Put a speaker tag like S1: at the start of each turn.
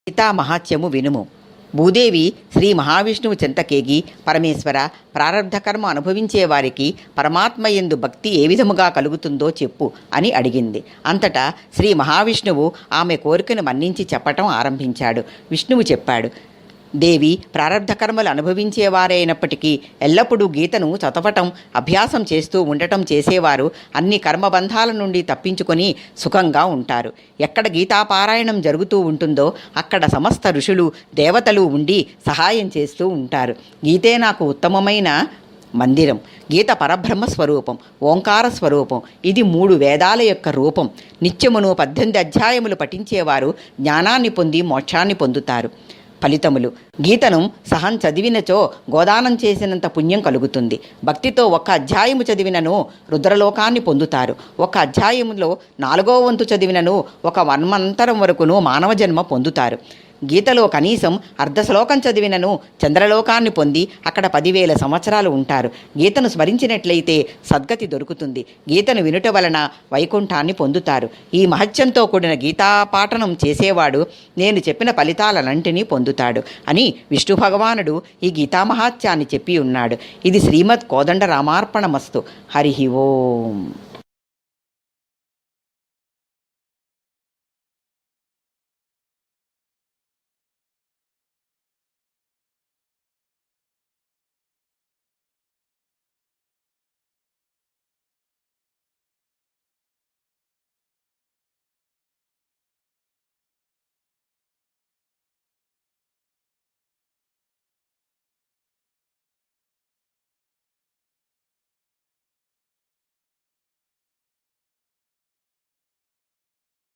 S1: గీతామహాత్యము వినుము. భూదేవి శ్రీ మహావిష్ణువు చెంతకేగి, పరమేశ్వర, ప్రారబ్ధకర్మ అనుభవించే వారికి పరమాత్మయందు భక్తి ఏ విధముగా కలుగుతుందో చెప్పు అని అడిగింది. అంతటా శ్రీ మహావిష్ణువు ఆమె కోరికను మన్నించి చెప్పటం ఆరంభించాడు. విష్ణువు చెప్పాడు, దేవి, ప్రారబ్ధకర్మలు అనుభవించేవారైనప్పటికీ ఎల్లప్పుడూ గీతను చదవటం, అభ్యాసం చేస్తూ ఉండటం చేసేవారు అన్ని కర్మబంధాల నుండి తప్పించుకొని సుఖంగా ఉంటారు. ఎక్కడ గీతాపారాయణం జరుగుతూ ఉంటుందో అక్కడ సమస్త ఋషులు, దేవతలు ఉండి సహాయం చేస్తూ ఉంటారు. గీతే నాకు ఉత్తమమైన మందిరం. గీత పరబ్రహ్మ స్వరూపం, ఓంకార స్వరూపం. ఇది 3 వేదాల యొక్క రూపం. నిత్యమును 18 అధ్యాయములు పఠించేవారు జ్ఞానాన్ని పొంది మోక్షాన్ని పొందుతారు. ఫలితములు: గీతను సహం చదివినచో గోదానం చేసినంత పుణ్యం కలుగుతుంది. భక్తితో 1 అధ్యాయము చదివినను రుద్రలోకాన్ని పొందుతారు. 1 అధ్యాయములో 4వ వంతు చదివినను 1 మన్వంతరం వరకును మానవ జన్మ పొందుతారు. గీతలో కనీసం అర్ధ శ్లోకం చదివినను చంద్రలోకాన్ని పొంది అక్కడ 10,000 సంవత్సరాలు ఉంటారు. గీతను స్మరించినట్లయితే సద్గతి దొరుకుతుంది. గీతను వినుట వలన వైకుంఠాన్ని పొందుతారు. ఈ మహత్యంతో కూడిన గీతాపాఠనం చేసేవాడు నేను చెప్పిన ఫలితాలన్నింటినీ పొందుతాడు అని విష్ణు భగవానుడు ఈ గీతామహాత్యాన్ని చెప్పి ఉన్నాడు. ఇది శ్రీమద్ కోదండ రామార్పణమస్తు. హరి ఓం.